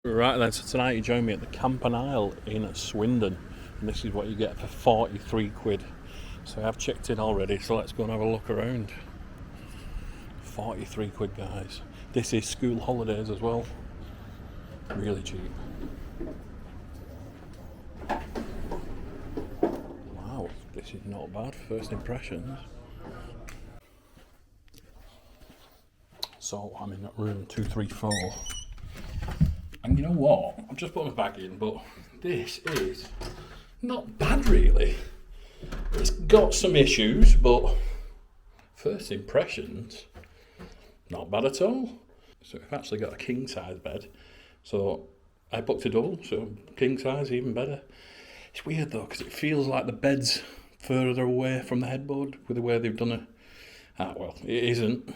Right then, so tonight you join me at the Campanile in Swindon, and this is what you get for 43 quid. So I've checked in already, so let's go and have a look around. 43 quid, guys. This is school holidays as well. Really cheap. Wow, this is not bad. First impressions. So I'm in room 234. And you know what? I've just put my bag in, but this is not bad really. It's got some issues, but first impressions, not bad at all. So I've actually got a king size bed. So I booked a double, so king size even better. It's weird though, because it feels like the bed's further away from the headboard with the way they've done it. Ah, well, it isn't.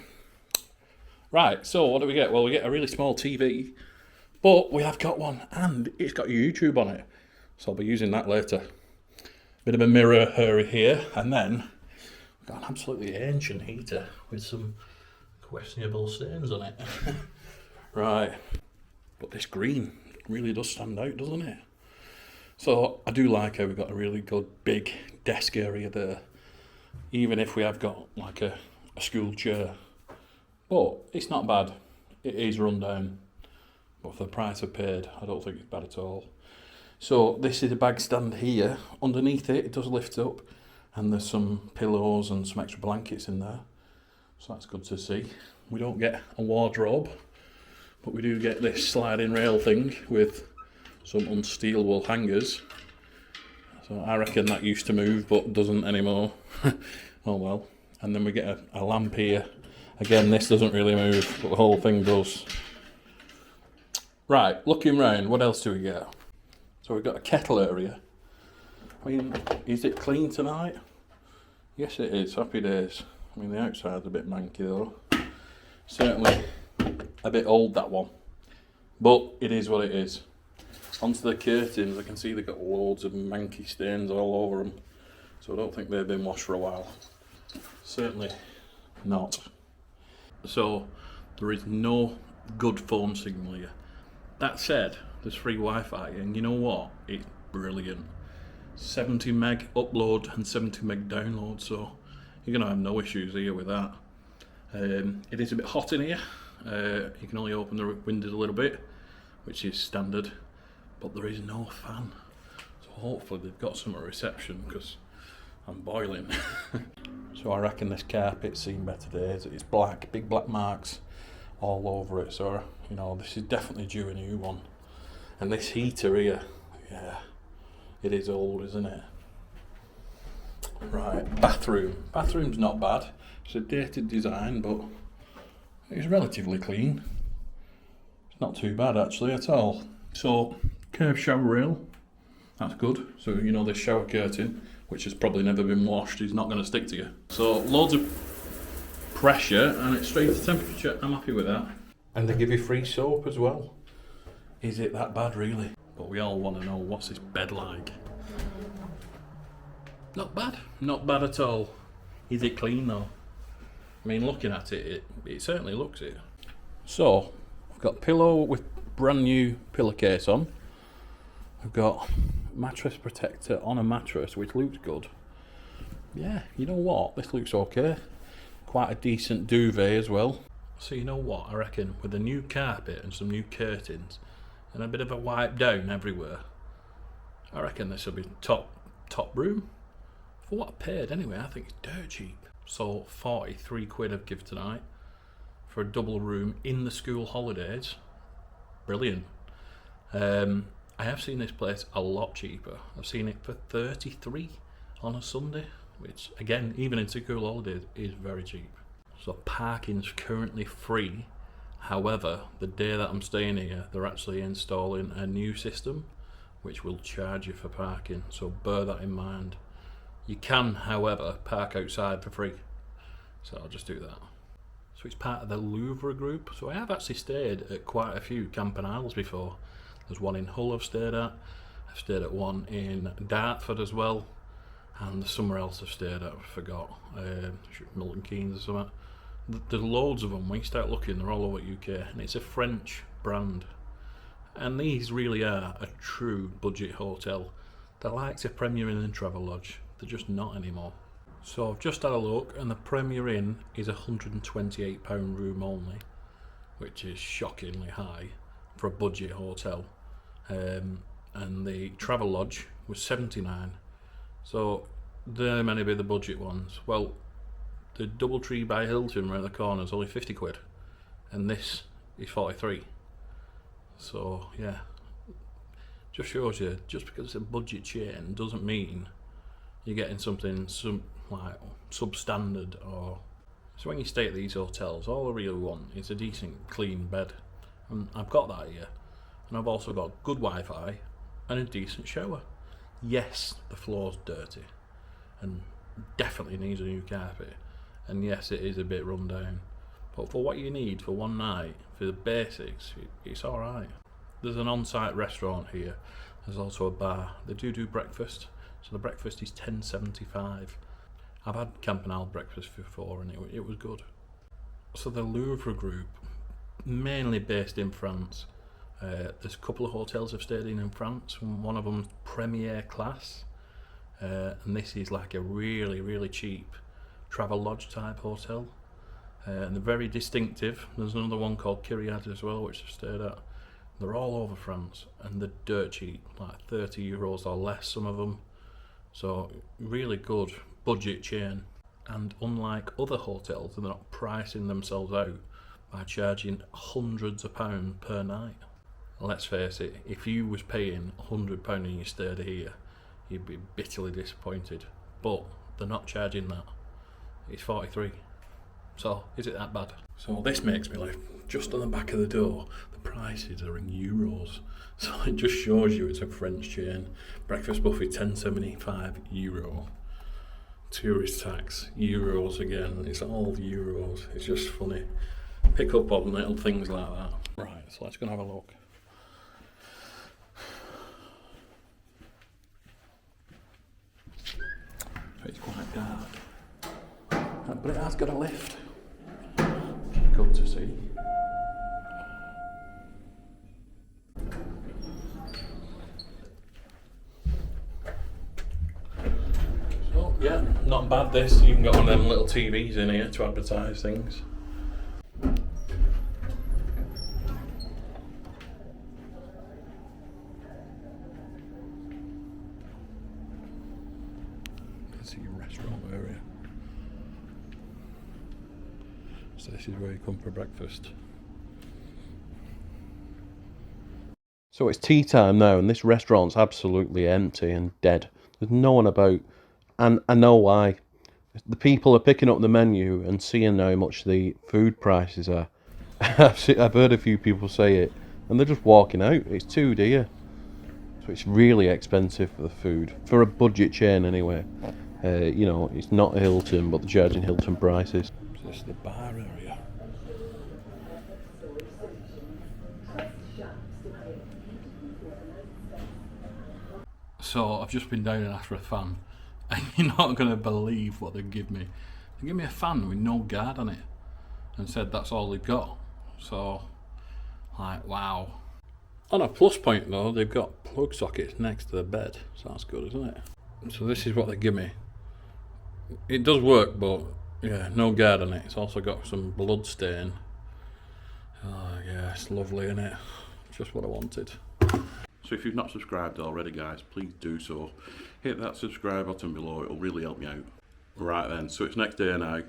Right, so what do we get? Well, we get a really small TV. But we have got one, and it's got YouTube on it, so I'll be using that later. Bit of a mirror here, and then we've got an absolutely ancient heater with some questionable stains on it. Right, but this green really does stand out, doesn't it? So I do like how we've got a really good big desk area there, even if we have got like a school chair. But it's not bad, it is run down. But for the price I paid, I don't think it's bad at all. So this is a bag stand here. Underneath it, it does lift up, and there's some pillows and some extra blankets in there. So that's good to see. We don't get a wardrobe, but we do get this sliding rail thing with some unstealable hangers. So I reckon that used to move, but doesn't anymore. Oh well. And then we get a lamp here. Again, this doesn't really move, but the whole thing does. Right, looking round, what else do we get? So we've got a kettle area. I mean, is it clean tonight? Yes it is, happy days. I mean, the outside's a bit manky though. Certainly a bit old, that one. But it is what it is. Onto the curtains, I can see they've got loads of manky stains all over them. So I don't think they've been washed for a while. Certainly not. So there is no good phone signal here. That said, there's free Wi-Fi, and you know what? It's brilliant. 70 meg upload and 70 meg download, so you're going to have no issues here with that. It is a bit hot in here. You can only open the windows a little bit, which is standard, but there is no fan. So hopefully they've got some at reception, because I'm boiling. So I reckon this carpet's seen better days. It's black, big black marks all over it, so you know this is definitely due a new one. And this heater here, yeah, it is old, isn't it? Right, bathroom's not bad. It's a dated design, but it's relatively clean. It's not too bad actually at all. So curved shower rail, that's good. So you know this shower curtain, which has probably never been washed, is not going to stick to you. So loads of pressure, and it's straight to temperature. I'm happy with that. And they give you free soap as well. Is it that bad really? But we all want to know, what's this bed like? Not bad, not bad at all. Is it clean though? I mean, looking at it, it certainly looks it. So I've got pillow with brand new pillowcase on. I've got mattress protector on a mattress, which looks good. Yeah, you know what? This looks okay. Quite a decent duvet as well. So you know what, I reckon with a new carpet and some new curtains and a bit of a wipe down everywhere, I reckon this will be top room. For what I paid anyway, I think it's dirt cheap. So 43 quid I've given tonight for a double room in the school holidays. Brilliant. I have seen this place a lot cheaper. I've seen it for 33 on a Sunday, which again, even in school holidays, is very cheap. So parking's currently free. However, the day that I'm staying here, they're actually installing a new system which will charge you for parking, so bear that in mind. You can, however, park outside for free, so I'll just do that. So it's part of the Louvre group, so I have actually stayed at quite a few Campaniles before. There's one in Hull I've stayed at one in Dartford as well, and there's somewhere else I've stayed at, I forgot, Milton Keynes or something. There's loads of them. When you start looking, they're all over UK, and it's a French brand. And these really are a true budget hotel. They're like a Premier Inn and Travelodge. They're just not anymore. So I've just had a look, and the Premier Inn is £128 room only, which is shockingly high for a budget hotel. And the Travelodge was 79. So they're meant to be the budget ones. Well, the Doubletree by Hilton around the corner is only 50 quid, and this is 43. So yeah, just shows you, just because it's a budget chain doesn't mean you're getting something like substandard. Or so when you stay at these hotels, all I really want is a decent clean bed, and I've got that here, and I've also got good Wi-Fi and a decent shower. Yes, the floor's dirty and definitely needs a new carpet, and yes, it is a bit run down, but for what you need for one night, for the basics, it's alright. There's an on-site restaurant here. There's also a bar. They do breakfast, so the breakfast is £10.75. I've had Campanile breakfast before, and it was good. So the Louvre Group, mainly based in France. There's a couple of hotels I've stayed in France. One of them's Premier Class, and this is like a really cheap Travelodge type hotel. And they're very distinctive. There's another one called Kyriad as well, which I've stayed at. They're all over France, and they're dirt cheap, like €30 or less, some of them. So really good budget chain. And unlike other hotels, they're not pricing themselves out by charging hundreds of pounds per night. Let's face it, if you was paying £100 and you stayed here, you'd be bitterly disappointed. But they're not charging that. It's 43. So, is it that bad? So this makes me laugh. Just on the back of the door, the prices are in euros. So it just shows you it's a French chain. Breakfast buffet, €10.75. Tourist tax, euros again. It's all euros. It's just funny. Pick up on little things like that. Right, so let's go and have a look. It's quite dark, but it has got a lift. Good to see. So yeah, not bad this. You can get one of them little TVs in here to advertise things. See your restaurant area. So this is where you come for breakfast. So it's tea time now, and this restaurant's absolutely empty and dead. There's no one about, and I know why. The people are picking up the menu and seeing how much the food prices are. I've heard a few people say it, and they're just walking out. It's too dear. So it's really expensive for the food, for a budget chain anyway. You know, it's not a Hilton, but they're charging Hilton prices. So this is the bar area. So I've just been down and asked for a fan, and you're not going to believe what they give me. They give me a fan with no guard on it, and said that's all they've got. So, like, wow. On a plus point though, they've got plug sockets next to the bed, so that's good, isn't it? So this is what they give me. It does work, but yeah, no guard on it. It's also got some blood stain. Oh yeah, it's lovely, isn't it? Just what I wanted. So if you've not subscribed already, guys, please do so. Hit that subscribe button below, it'll really help me out. Right then, so it's next day now.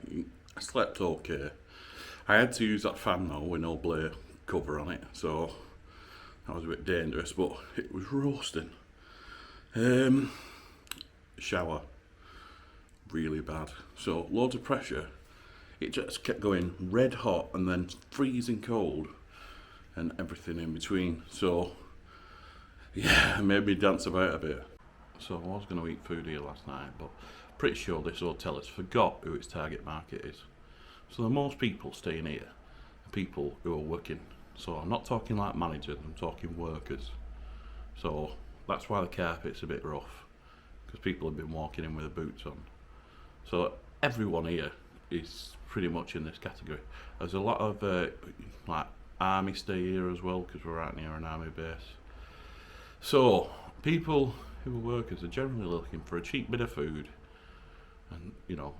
I slept okay. I had to use that fan though with no blade cover on it, so that was a bit dangerous, but it was roasting. Shower, really bad. So loads of pressure. It just kept going red hot and then freezing cold and everything in between. So yeah, it made me dance about a bit. So I was going to eat food here last night, but pretty sure this hotel has forgot who its target market is. So the most people staying here are people who are working. So I'm not talking like managers, I'm talking workers. So that's why the carpet's a bit rough. because people have been walking in with their boots on. So everyone here is pretty much in this category. There's a lot of like army stay here as well, because we're right near an army base. So people who are workers are generally looking for a cheap bit of food and, you know,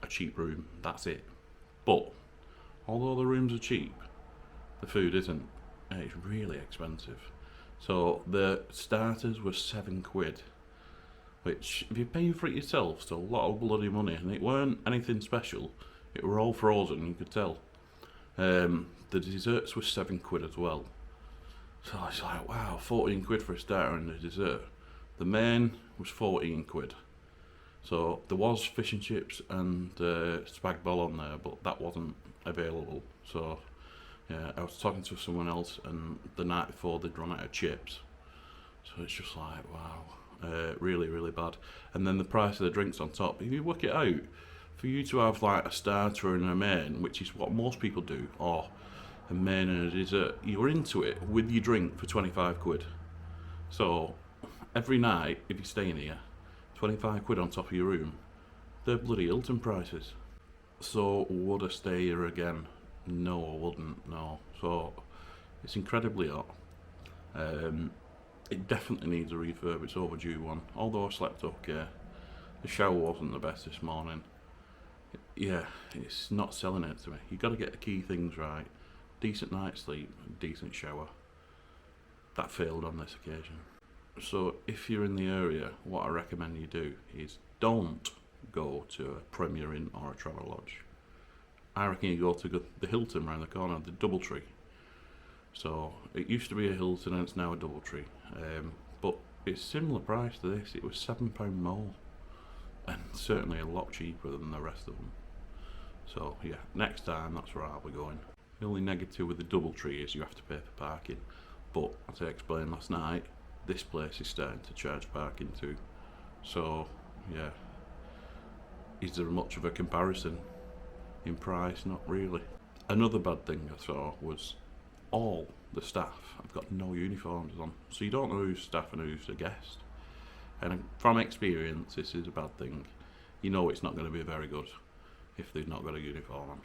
a cheap room, that's it. But although the rooms are cheap, the food isn't, and it's really expensive. So the starters were £7, which if you're paying for it yourself, it's a lot of bloody money, and it weren't anything special. It were all frozen, you could tell. The desserts were £7 as well. So it's like, wow, £14 for a starter and a dessert. The main was £14. So there was fish and chips and spag bol on there, but that wasn't available. So yeah, I was talking to someone else, and the night before they'd run out of chips. So it's just like, wow, really, really bad. And then the price of the drinks on top. If you work it out, for you to have like a starter and a main, which is what most people do, or a main and a dessert, you're into it with your drink for £25. So every night, if you're staying here, £25 on top of your room, they're bloody Hilton prices. So would I stay here again? No, I wouldn't, no. So it's incredibly hot. It definitely needs a refurb, it's overdue one. Although I slept okay, the shower wasn't the best this morning. Yeah, it's not selling it to me. You've got to get the key things right. Decent night's sleep, decent shower. That failed on this occasion. So if you're in the area, what I recommend you do is don't go to a Premier Inn or a Travelodge. I reckon you go to the Hilton around the corner, the Doubletree. So it used to be a Hilton and it's now a Doubletree. But it's similar price to this. It was £7 more, and certainly a lot cheaper than the rest of them. So yeah, next time that's where I'll be going. The only negative with the Doubletree is you have to pay for parking. But as I explained last night, this place is starting to charge parking too. So yeah, is there much of a comparison in price? Not really. Another bad thing I saw was all the staff have got no uniforms on, so you don't know who's staff and who's a guest. And from experience, this is a bad thing. You know it's not going to be very good if they've not got a uniform on.